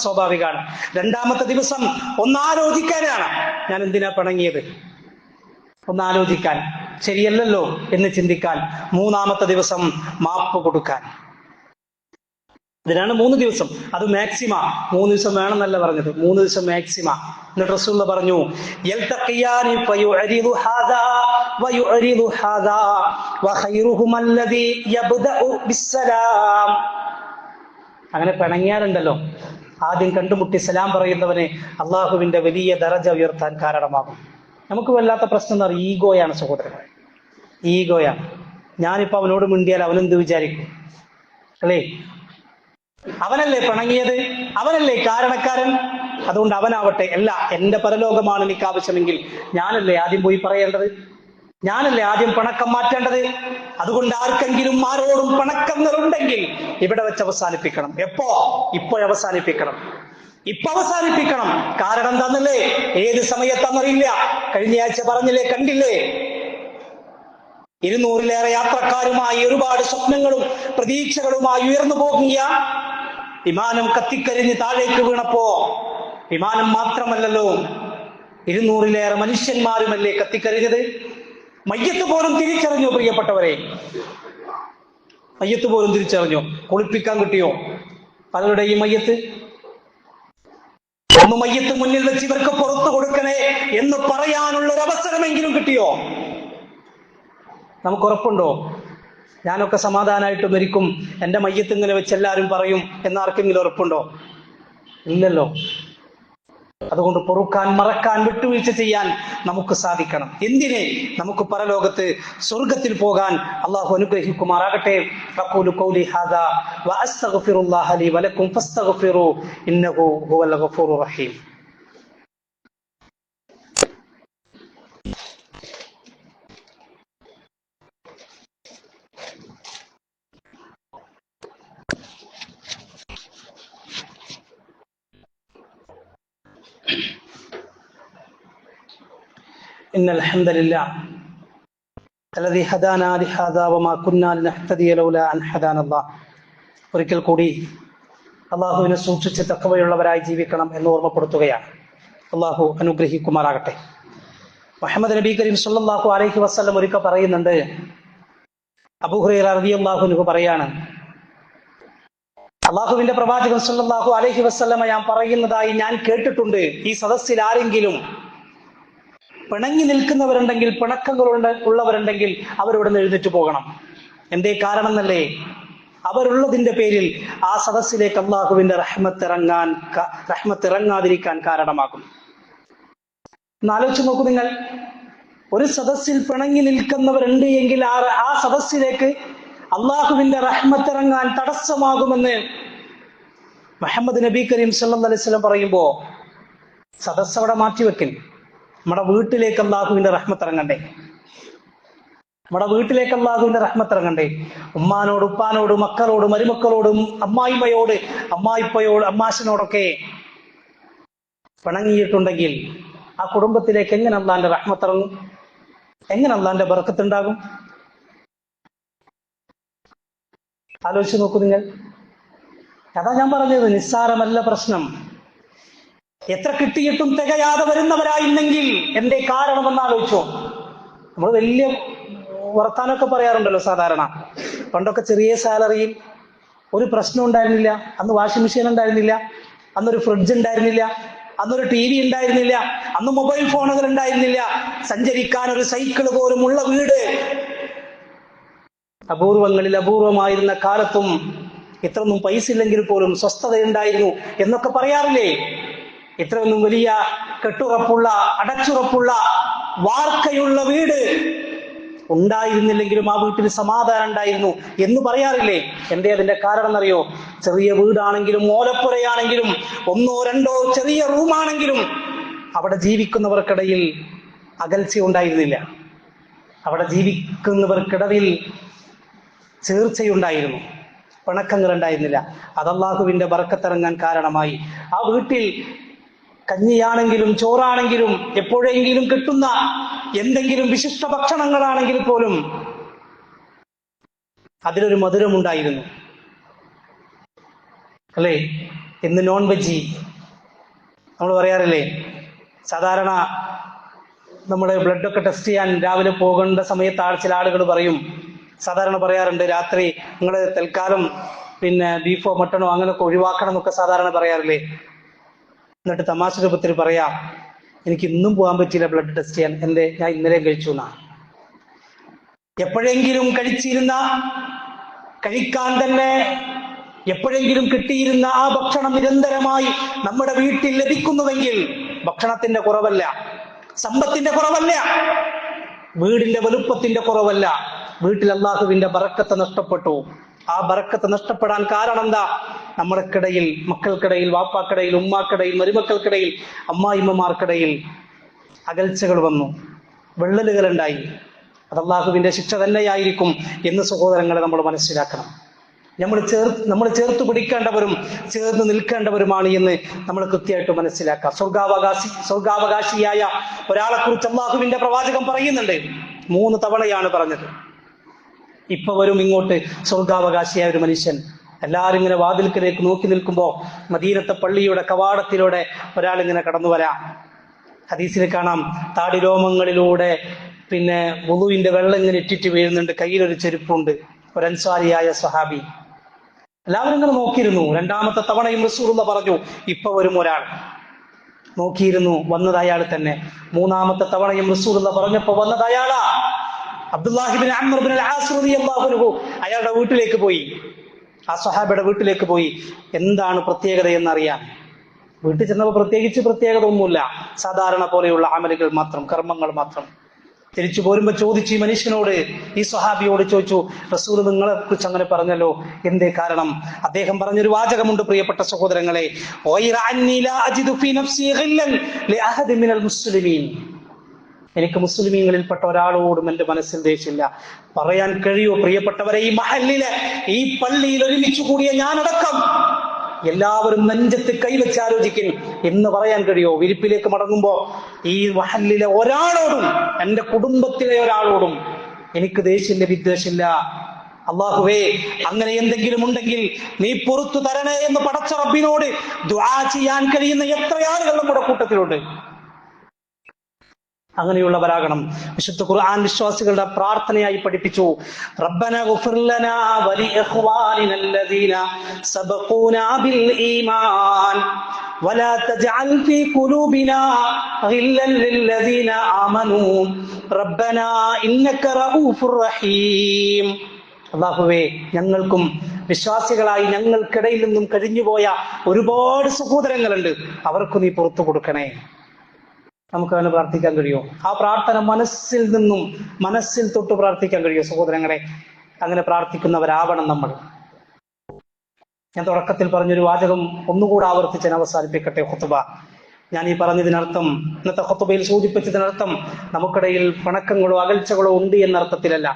സ്വാഭാവികമാണ്. രണ്ടാമത്തെ ദിവസം ഒന്നാലോചിക്കാനാണ്, ഞാൻ എന്തിനാ പിണങ്ങിയത്, ഒന്നാലോചിക്കാൻ, ശരിയല്ലല്ലോ എന്ന് ചിന്തിക്കാൻ. മൂന്നാമത്തെ ദിവസം മാപ്പ് കൊടുക്കാൻ. ഇതിനാണ് 3 ദിവസം. അത് മാക്സിമ. 3 ദിവസം വേണമെന്നല്ല പറഞ്ഞത്, 3 ദിവസം മാക്സിമ. എന്നിട്ട് റസൂൽ പറഞ്ഞു, യൽതഖിയാനി ഫയുഅരിദു ഹാദാ വയുഅരിദു ഹാദാ വഖൈറുഹുമ അല്ലദീ യബ്ദഉ ബിസ്സലാം. അങ്ങനെ പിണങ്ങിയാലുണ്ടല്ലോ, ആദ്യം കണ്ടുമുട്ടി സലാം പറയുന്നവന് അള്ളാഹുവിന്റെ വലിയ ദറജ ഉയർത്താൻ കാരണമാകും. നമുക്ക് വല്ലാത്ത പ്രശ്നം എന്ന് പറയുന്നത് ഈഗോയാണ് സഹോദരങ്ങൾ, ഈഗോയാണ്. ഞാനിപ്പോ അവനോട് മിണ്ടിയാൽ അവനെന്ത് വിചാരിക്കും അല്ലേ? അവനല്ലേ പിണങ്ങിയത്, അവനല്ലേ കാരണക്കാരൻ. അതുകൊണ്ട് അവനാവട്ടെ. അല്ല, എന്റെ പരലോകമാണ് എനിക്ക് ആവശ്യമെങ്കിൽ ഞാനല്ലേ ആദ്യം പോയി പറയേണ്ടത്, ഞാനല്ലേ ആദ്യം പിണക്കം മാറ്റേണ്ടത്. അതുകൊണ്ട് ആർക്കെങ്കിലും ആരോടും പിണക്കങ്ങളുണ്ടെങ്കിൽ ഇവിടെ വെച്ച് അവസാനിപ്പിക്കണം. ഇപ്പോഴവസാനിപ്പിക്കണം. കാരണം എന്താന്നല്ലേ? ഏത് സമയത്താന്നറിയില്ല. കഴിഞ്ഞ ആഴ്ച പറഞ്ഞില്ലേ, കണ്ടില്ലേ? 200-ലേറെ യാത്രക്കാരുമായി ഒരുപാട് സ്വപ്നങ്ങളും പ്രതീക്ഷകളുമായി ഉയർന്നു പോകുക. വിമാനം കത്തിക്കരിഞ്ഞ് താഴേക്ക് വീണപ്പോ വിമാനം മാത്രമല്ലല്ലോ, 200-ലേറെ മനുഷ്യന്മാരുമല്ലേ കത്തിക്കരിഞ്ഞത്. മയ്യത്ത് പോലും തിരിച്ചറിഞ്ഞു പ്രിയപ്പെട്ടവരെ, മയ്യത്ത് പോലും തിരിച്ചറിഞ്ഞു. കുളിപ്പിക്കാൻ കിട്ടിയോ പലരുടെയും മയ്യത്ത്? ഒന്ന് മയ്യത്ത് മുന്നിൽ വെച്ച് ഇവർക്ക് പുറത്തു കൊടുക്കണേ എന്ന് പറയാനുള്ള ഒരു അവസരമെങ്കിലും കിട്ടിയോ? നമുക്ക് ഉറപ്പുണ്ടോ? ഞാനൊക്കെ സമാധാനമായിട്ട് മരിക്കും, എന്റെ മയ്യത്ത് ഇങ്ങനെ വെച്ച് എല്ലാവരും പറയും എന്നാർക്കെങ്കിലും ഉറപ്പുണ്ടോ? ഇല്ലല്ലോ. അതുകൊണ്ട് പൊറുക്കാൻ, മറക്കാൻ, വിട്ടുവീഴ്ച ചെയ്യാൻ നമുക്ക് സാധിക്കണം. എന്തിന്? നമുക്ക് പരലോകത്ത് സ്വർഗത്തിൽ പോകാൻ. അള്ളാഹു അനുഗ്രഹിക്കുമാറാകട്ടെ. അഖൂലു ഖൗലി ഹാദാ വഅസ്തഗ്ഫിറുല്ലാഹ ലി വലക്കും ഫസ്തഗ്ഫിറൂ ഇന്നഹു ഹുവൽ ഗഫൂറുർ റഹീം. ഇന്നൽ ഹംദലില്ലാ അല്ലദീ ഹദാനാ ലിഹാദാ വമാ കുന്നാ ലിനഹ്തദിയ ലൗലാ അൻ ഹദാനല്ലാഹ്. ഒരിക്കൽ കൂടി അള്ളാഹുവിനെ സൂക്ഷിച്ച് തഖ്വയുള്ളവരായി ജീവിക്കണം എന്ന് ഓർമ്മപ്പെടുത്തുകയാണ്. അള്ളാഹു അനുഗ്രഹിക്കുമാറാകട്ടെ. മുഹമ്മദ് നബി കരീം സല്ലല്ലാഹു അലൈഹി വസല്ലം ഒരിക്കൽ പറയുന്നുണ്ട്, അബൂ ഹുറൈറ റളിയല്ലാഹു അൻഹു പറയാണ്, അള്ളാഹുവിന്റെ പ്രവാചകൻ സല്ലല്ലാഹു അലൈഹി വസല്ലമ ഞാൻ പറയുന്നതായി ഞാൻ കേട്ടിട്ടുണ്ട്, ഈ സദസ്സിൽ ആരെങ്കിലും പിണങ്ങി നിൽക്കുന്നവരുണ്ടെങ്കിൽ, പിണക്കങ്ങൾ ഉള്ളവരുണ്ടെങ്കിൽ അവരോട് എഴുന്നേറ്റ് പോകണം. എന്തേ കാരണം എന്നല്ലേ? അവരുള്ളതിന്റെ പേരിൽ ആ സദസ്സിലേക്ക് അള്ളാഹുവിന്റെ റഹ്മത്ത് ഇറങ്ങാതിരിക്കാൻ കാരണമാകും. എന്നാലോചിച്ച് നോക്കൂ നിങ്ങൾ, ഒരു സദസ്സിൽ പിണങ്ങി നിൽക്കുന്നവരുണ്ട് എങ്കിൽ ആ സദസ്സിലേക്ക് അള്ളാഹുവിന്റെ റഹ്മത്ത് ഇറങ്ങാൻ തടസ്സമാകുമെന്ന് മുഹമ്മദ് നബി കരീം സല്ലല്ലാഹു അലൈഹി വസല്ലം പറയുമ്പോ സദസ്സ് അവിടെ മാറ്റിവെക്കൽ. നമ്മുടെ വീട്ടിലേക്ക് അള്ളാഹുവിന്റെ റഹ്മത്ത് ഇറങ്ങണ്ടേ? നമ്മുടെ വീട്ടിലേക്ക് അള്ളാഹുവിന്റെ റഹ്മത്ത് ഇറങ്ങണ്ടേ? ഉമ്മാനോട്, ഉപ്പാനോട്, മക്കളോട്, മരുമക്കളോടും, അമ്മായിമ്മയോട്, അമ്മായിപ്പയോട്, അമ്മാശനോടൊക്കെ പിണങ്ങിയിട്ടുണ്ടെങ്കിൽ ആ കുടുംബത്തിലേക്ക് എങ്ങനെ അള്ളാന്റെ റഹ്മത്ത് ഇറങ്ങും? എങ്ങനെ അള്ളാന്റെ ബർക്കത്ത് ഉണ്ടാകും? ആലോചിച്ച് നോക്കൂ നിങ്ങൾ. അതാ ഞാൻ പറഞ്ഞത്, നിസ്സാരമല്ല പ്രശ്നം. എത്ര കിട്ടിയിട്ടും തികയാതെ വരുന്നവരായിരുന്നെങ്കിൽ എന്തേ കാരണമെന്ന് ആലോചിച്ചോ. നമ്മൾ വലിയ വർത്താനൊക്കെ പറയാറുണ്ടല്ലോ സാധാരണ. പണ്ടൊക്കെ ചെറിയ സാലറിയിൽ ഒരു പ്രശ്നം ഉണ്ടായിരുന്നില്ല. അന്ന് വാഷിംഗ് മെഷീൻ ഉണ്ടായിരുന്നില്ല, അന്നൊരു ഫ്രിഡ്ജ് ഉണ്ടായിരുന്നില്ല, അന്നൊരു TV ഉണ്ടായിരുന്നില്ല, അന്ന് മൊബൈൽ ഫോണുകൾ ഉണ്ടായിരുന്നില്ല, സഞ്ചരിക്കാൻ ഒരു സൈക്കിൾ പോലും ഉള്ള വീട് അപൂർവങ്ങളിൽ അപൂർവമായിരുന്ന കാലത്തും ഇത്രയൊന്നും പൈസ ഇല്ലെങ്കിൽ പോലും സ്വസ്ഥതയുണ്ടായിരുന്നു എന്നൊക്കെ പറയാറില്ലേ? ഇത്രയൊന്നും വലിയ കെട്ടുറപ്പുള്ള, അടച്ചുറപ്പുള്ള, വാർക്കയുള്ള വീട് ഉണ്ടായിരുന്നില്ലെങ്കിലും ആ വീട്ടിൽ സമാധാനം ഉണ്ടായിരുന്നു എന്ന് പറയാറില്ലേ? എന്തേ അതിന്റെ കാരണം എന്നറിയോ? ചെറിയ വീടാണെങ്കിലും ഓലപ്പുരയാണെങ്കിലും ഒന്നോ രണ്ടോ ചെറിയ റൂമാണെങ്കിലും അവിടെ ജീവിക്കുന്നവർക്കിടയിൽ അകൽച്ച ഉണ്ടായിരുന്നില്ല. അവിടെ ജീവിക്കുന്നവർക്കിടയിൽ ചേർച്ചയുണ്ടായിരുന്നു, പിണക്കങ്ങൾ ഉണ്ടായിരുന്നില്ല. അത് അല്ലാഹുവിന്റെ ബർക്കത്തിറങ്ങാൻ കാരണമായി. ആ വീട്ടിൽ കഞ്ഞിയാണെങ്കിലും ചോറാണെങ്കിലും എപ്പോഴെങ്കിലും കിട്ടുന്ന എന്തെങ്കിലും വിശിഷ്ട ഭക്ഷണങ്ങളാണെങ്കിൽ പോലും അതിലൊരു മധുരമുണ്ടായിരുന്നു, അല്ലേ? ഇന്ന് നോൺ വെജ് നമ്മൾ പറയാറില്ലേ? സാധാരണ നമ്മുടെ ബ്ലഡൊക്കെ ടെസ്റ്റ് ചെയ്യാൻ രാവിലെ പോകേണ്ട സമയത്ത് ചില ആളുകൾ പറയും, സാധാരണ പറയാറുണ്ട്, രാത്രി നിങ്ങൾ തൽക്കാലം ബീഫോ മട്ടണോ അങ്ങനെയൊക്കെ ഒഴിവാക്കണം എന്നൊക്കെ സാധാരണ പറയാറില്ലേ? എന്നിട്ട് തമാശ രൂപത്തിൽ പറയാം, എനിക്ക് ഇന്നും പോകാൻ പറ്റിയില്ല ബ്ലഡ് ടെസ്റ്റ് ചെയ്യാൻ, എന്തേ? ഞാൻ ഇന്നലെ കഴിച്ചു എന്നാ. എപ്പോഴെങ്കിലും കഴിക്കാൻ തന്നെ എപ്പോഴെങ്കിലും കിട്ടിയിരുന്ന ആ ഭക്ഷണം നിരന്തരമായി നമ്മുടെ വീട്ടിൽ ലഭിക്കുന്നുവെങ്കിൽ ഭക്ഷണത്തിന്റെ കുറവല്ല, സമ്പത്തിന്റെ കുറവല്ല, വീടിന്റെ വലുപ്പത്തിന്റെ കുറവല്ല, വീട്ടിൽ അല്ലാഹുവിന്റെ ബറക്കത്ത് നഷ്ടപ്പെട്ടു. ആ ബറക്കത്ത് നഷ്ടപ്പെടാൻ കാരണം എന്താ? നമ്മൾക്കിടയിൽ, മക്കൾക്കിടയിൽ, വാപ്പാക്കിടയിൽ, ഉമ്മാക്കിടയിൽ, മരുമക്കൾക്കിടയിൽ, അമ്മായിമ്മമാർക്കിടയിൽ അകൽച്ചകൾ വന്നു, വിള്ളലുകൾ ഉണ്ടായി. അത് അല്ലാഹുവിന്റെ ശിക്ഷ തന്നെയായിരിക്കും എന്ന് സഹോദരങ്ങളെ നമ്മൾ മനസ്സിലാക്കണം. നമ്മൾ ചേർത്ത് പിടിക്കേണ്ടവരും ചേർന്ന് നിൽക്കേണ്ടവരുമാണ് എന്ന് നമ്മൾ കൃത്യമായിട്ട് മനസ്സിലാക്കാം. സ്വർഗാവകാശിയായ ഒരാളെ കുറിച്ച് അല്ലാഹുവിന്റെ പ്രവാചകൻ പറയുന്നുണ്ട്. 3 തവണയാണ് പറഞ്ഞത്. ഇപ്പൊ വരും ഇങ്ങോട്ട് സ്വർഗാവകാശിയായ ഒരു മനുഷ്യൻ. എല്ലാവരും ഇങ്ങനെ വാതിൽക്കലേക്ക് നോക്കി നിൽക്കുമ്പോ മദീനത്തെ പള്ളിയുടെ കവാടത്തിലൂടെ ഒരാളിങ്ങനെ കടന്നു വരാം. ഹദീസിൽ കാണാം, താടി രോമങ്ങളിലൂടെ വുളുവിന്റെ വെള്ളം ഇങ്ങനെ ഇറ്റിറ്റ് വീഴുന്നുണ്ട്, കയ്യിലൊരു ചെരുപ്പുണ്ട്, ഒരു അൻസാരിയായ സ്വഹാബി. എല്ലാവരും ഇങ്ങനെ നോക്കിയിരുന്നു. 2ാമത്തെ തവണയും റസൂലുള്ളാഹി പറഞ്ഞു, ഇപ്പൊ വരും ഒരാൾ. നോക്കിയിരുന്നു, വന്നത് അയാൾ തന്നെ. 3ാമത്തെ തവണയും റസൂലുള്ളാഹി പറഞ്ഞപ്പോ വന്നത് അയാളാ, അബ്ദുല്ലാഹി ഇബ്നു അംർ ഇബ്നുൽ ആസ് റളിയല്ലാഹു അൻഹു. അയാളുടെ വീട്ടിലേക്ക് പോയി, ആ സ്വഹാബിയുടെ വീട്ടിലേക്ക് പോയി. എന്താണ് പ്രത്യേകത എന്നറിയാൻ. വീട്ടിൽ ചെന്നപ്പോൾ പ്രത്യേകത ഒന്നുമില്ല, സാധാരണ പോലെയുള്ള അമലുകൾ മാത്രം, കർമ്മങ്ങൾ മാത്രം. തിരിച്ചു പോരുമ്പോ ചോദിച്ചു, ഈ മനുഷ്യനോട്, ഈ സ്വഹാബിയോട് ചോദിച്ചു, റസൂൽ നിങ്ങളെ കുറിച്ച് അങ്ങനെ പറഞ്ഞല്ലോ, എന്തേ കാരണം? അദ്ദേഹം പറഞ്ഞൊരു വാചകമുണ്ട് പ്രിയപ്പെട്ട സഹോദരങ്ങളെ, എനിക്ക് മുസ്ലിമീങ്ങളിൽപ്പെട്ട ഒരാളോടും എന്റെ മനസ്സിൽ ദേഷ്യമില്ല. പറയാൻ കഴിയോ പ്രിയപ്പെട്ടവരെ? ഈ മഹല്ലിലെ, ഈ പള്ളിയിൽ ഒരുമിച്ച് കൂടിയ ഞാനടക്കം എല്ലാവരും നെഞ്ചത്ത് കൈവച്ച് ആലോചിക്കും എന്ന് പറയാൻ കഴിയോ? വിരിപ്പിലേക്ക് മടങ്ങുമ്പോ ഈ മഹല്ലിലെ ഒരാളോടും, എന്റെ കുടുംബത്തിലെ ഒരാളോടും എനിക്ക് ദേഷ്യമില്ല, വിദ്വേഷമില്ല. അല്ലാഹുവേ, അങ്ങനെ എന്തെങ്കിലും ഉണ്ടെങ്കിൽ നീ പുറത്തു തരണേ എന്ന് പടച്ച റബ്ബിനോട് ദുആ ചെയ്യാൻ കഴിയുന്ന എത്ര ആളുകൾ നമ്മുടെ കൂട്ടത്തിലുണ്ട്. അങ്ങനെയുള്ളവരാകണം. വിശുദ്ധ ഖുർആൻ വിശ്വാസികളുടെ പ്രാർത്ഥനയായി പഠിപ്പിച്ചു, റബ്ബന ഗുഫിർ ലനാ വലി ഇഖ്വാനിന അല്ലദീന സബഖൂനാ ബിൽ ഈമാൻ വലാ തജ്അൽ ഫീ ഖുലൂബിനാ ഗില്ലൻ ലില്ലദീന ആമനൂ റബ്ബനാ ഇന്നക റഊഫുർ റഹീം. അല്ലാഹുവേ, ഞങ്ങൾക്കും വിശ്വാസികളായി ഞങ്ങൾക്കിടയിൽ നിന്നും കഴിഞ്ഞുപോയ ഒരുപാട് സഹോദരങ്ങളുണ്ട്, അവർക്ക് നീ പുറത്തു കൊടുക്കണേ. നമുക്ക് അങ്ങനെ പ്രാർത്ഥിക്കാൻ കഴിയുമോ? ആ പ്രാർത്ഥന മനസ്സിൽ തൊട്ട് പ്രാർത്ഥിക്കാൻ കഴിയുമോ സഹോദരങ്ങളെ? അങ്ങനെ പ്രാർത്ഥിക്കുന്നവരാവണം നമ്മൾ. ഞാൻ തുടക്കത്തിൽ പറഞ്ഞൊരു വാചകം ഒന്നുകൂടെ ആവർത്തിച്ച് അവസാനിപ്പിക്കട്ടെ ഖുതുബ. ഞാൻ ഈ പറഞ്ഞതിനർത്ഥം, ഇന്നത്തെ ഖുതുബയിൽ സൂചിപ്പിച്ചതിനർത്ഥം നമുക്കിടയിൽ പിണക്കങ്ങളോ അകൽച്ചകളോ ഉണ്ട് എന്നർത്ഥത്തിലല്ല.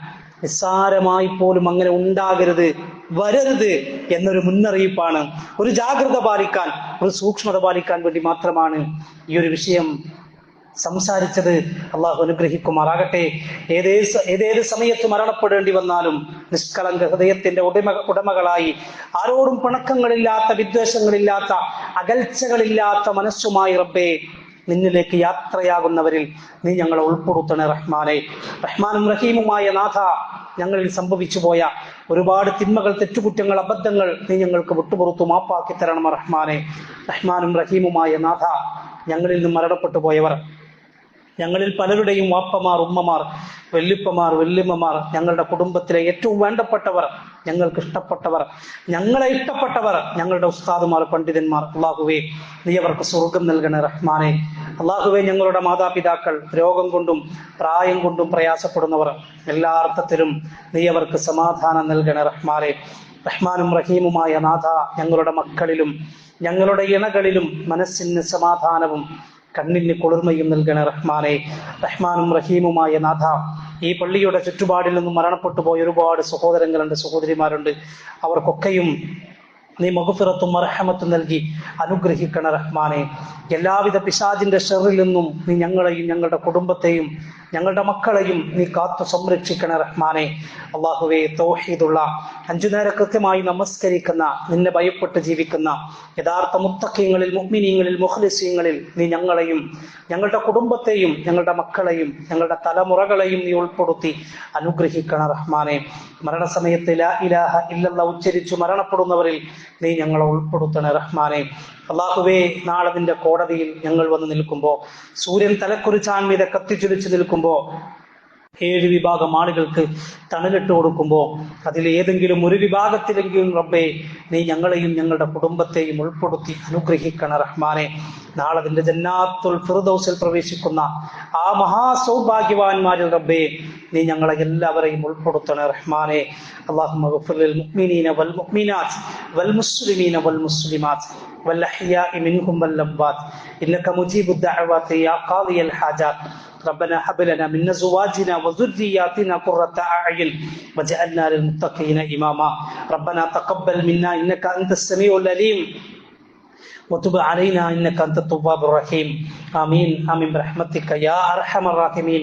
നിസ്സാരമായി പോലും അങ്ങനെ ഉണ്ടാകരുത്, വരരുത് എന്നൊരു മുന്നറിയിപ്പാണ്, ഒരു ജാഗ്രത പാലിക്കാൻ, ഒരു സൂക്ഷ്മത പാലിക്കാൻ വേണ്ടി മാത്രമാണ് ഈ ഒരു വിഷയം സംസാരിച്ചത്. അള്ളാഹു അനുഗ്രഹിക്കുമാറാകട്ടെ. ഏതേത് സമയത്ത് മരണപ്പെടേണ്ടി വന്നാലും നിഷ്കളങ്ക ഹൃദയത്തിന്റെ ഉടമകളായി, ആരോടും പിണക്കങ്ങളില്ലാത്ത, വിദ്വേഷങ്ങളില്ലാത്ത, അകൽച്ചകളില്ലാത്ത മനസ്സുമായി റബ്ബേ നിന്നിലേക്ക് യാത്രയാകുന്നവരിൽ നീ ഞങ്ങളെ ഉൾപ്പെടുത്തണേ റഹ്മാനെ. റഹ്മാനും റഹീമുമായ നാഥ, ഞങ്ങളിൽ സംഭവിച്ചു പോയ ഒരുപാട് തിന്മകൾ, തെറ്റുകുറ്റങ്ങൾ, അബദ്ധങ്ങൾ നീ ഞങ്ങൾക്ക് വിട്ടുപുറത്തു മാപ്പാക്കി തരണം റഹ്മാനെ. റഹ്മാനും റഹീമുമായ നാഥ, ഞങ്ങളിൽ നിന്ന് മരണപ്പെട്ടു പോയവർ, ഞങ്ങളിൽ പലരുടെയും വാപ്പമാർ, ഉമ്മമാർ, വല്യുപ്പമാർ, വല്യമ്മമാർ, ഞങ്ങളുടെ കുടുംബത്തിലെ ഏറ്റവും വേണ്ടപ്പെട്ടവർ ഞങ്ങൾക്ക് ഇഷ്ടപ്പെട്ടവർ, ഞങ്ങളെ ഇഷ്ടപ്പെട്ടവർ, ഞങ്ങളുടെ ഉസ്താദുമാർ, പണ്ഡിതന്മാർ, അള്ളാഹുവേ നീ അവർക്ക് സ്വർഗം നൽകണേ റഹ്മാനെ. അള്ളാഹുവേ ഞങ്ങളുടെ മാതാപിതാക്കൾ, രോഗം കൊണ്ടും പ്രായം കൊണ്ടും പ്രയാസപ്പെടുന്നവർ, എല്ലാ അർത്ഥത്തിലും നീ അവർക്ക് സമാധാനം നൽകണേ റഹ്മാനെ. റഹ്മാനും റഹീമുമായ നാഥ, ഞങ്ങളുടെ മക്കളിലും ഞങ്ങളുടെ ഇണകളിലും മനസ്സിന് സമാധാനവും കണ്ണിന് കുളിർമയും നൽകണേ റഹ്മാനെ. റഹ്മാനും റഹീമുമായ നാഥ, ഈ പള്ളിയുടെ ചുറ്റുപാടിൽ നിന്നും മരണപ്പെട്ടു പോയ ഒരുപാട് സഹോദരങ്ങളുണ്ട്, സഹോദരിമാരുണ്ട്. അവർക്കൊക്കെയും നീ മഗ്ഫിറത്തും മർഹമത്തും നൽകി അനുഗ്രഹിക്കണ റഹ്മാനെ. എല്ലാവിധ പിശാചിന്റെ ഷർറിൽ നിന്നും നീ ഞങ്ങളെയും ഞങ്ങളുടെ കുടുംബത്തെയും ഞങ്ങളുടെ മക്കളെയും നീ കാത്തു സംരക്ഷിക്കണ റഹ്മാനെ. അള്ളാഹുവേ, തൗഹീദുള്ള 5 നേരം കൃത്യമായി നമസ്കരിക്കുന്ന, നിന്നെ ഭയപ്പെട്ട് ജീവിക്കുന്ന യഥാർത്ഥ മുത്തഖീങ്ങളിൽ, മുഅ്മിനീങ്ങളിൽ, മുഖ്ലിസീങ്ങളിൽ നീ ഞങ്ങളെയും ഞങ്ങളുടെ കുടുംബത്തെയും ഞങ്ങളുടെ മക്കളെയും ഞങ്ങളുടെ തലമുറകളെയും നീ ഉൾപ്പെടുത്തി അനുഗ്രഹിക്കണ റഹ്മാനെ. മരണസമയത്ത് ലാ ഇലാഹ ഇല്ലല്ലാഹ് ഉച്ചരിച്ചു മരണപ്പെടുന്നവരിൽ നീ ഞങ്ങളെ ഉൾപ്പെടുത്തണ റഹ്മാനെ. അള്ളാഹുവേ, നാളെ നിന്റെ കോടതിയിൽ ഞങ്ങൾ വന്ന് നിൽക്കുമ്പോൾ, സൂര്യൻ തലക്കുറിച്ചാൻ മീതെ കത്തിച്ചുരിച്ചു നിൽക്കുമ്പോൾ, 7 വിഭാഗം ആളുകൾക്ക് തണലിട്ട് കൊടുക്കുമ്പോൾ അതിലേതെങ്കിലും ഒരു വിഭാഗത്തിലെങ്കിലും റബ്ബേ നീ ഞങ്ങളെയും ഞങ്ങളുടെ കുടുംബത്തെയും ഉൾപ്പെടുത്തി അനുഗ്രഹിക്കണ റഹ്മാനെ. നാളെ നിന്റെ ജന്നാത്തുൽ ഫിർദൗസിൽ പ്രവേശിക്കുന്ന ആ മഹാസൗഭാഗ്യവാന്മാരിൽ റബ്ബേ നീ ഞങ്ങളെ എല്ലാവരെയും ഉൾപ്പെടുത്തണ റഹ്മാനെ. അല്ലാഹുമ്മ ഗ്ഫിർ ലിൽ മുഅ്മിനീന വൽ മുഅ്മിനാത്ത് വൽ മുസ്ലിമീന വൽ മുസ്ലിമാത്ത് വൽ അഹ്യാഇ മിൻഹും വൽ അംവാത്ത് ഇന്നക മുജീബുദ് ദഅവാതി യാ ഖാദിയൽ ഹാജാത്ത്. ربنا هب لنا من ازواجنا وذرياتنا قرة اعين واجعلنا للمتقين اماما. ربنا تقبل منا انك انت السميع العليم وتب علينا انك انت التواب الرحيم. امين امين برحمتك يا ارحم الراحمين.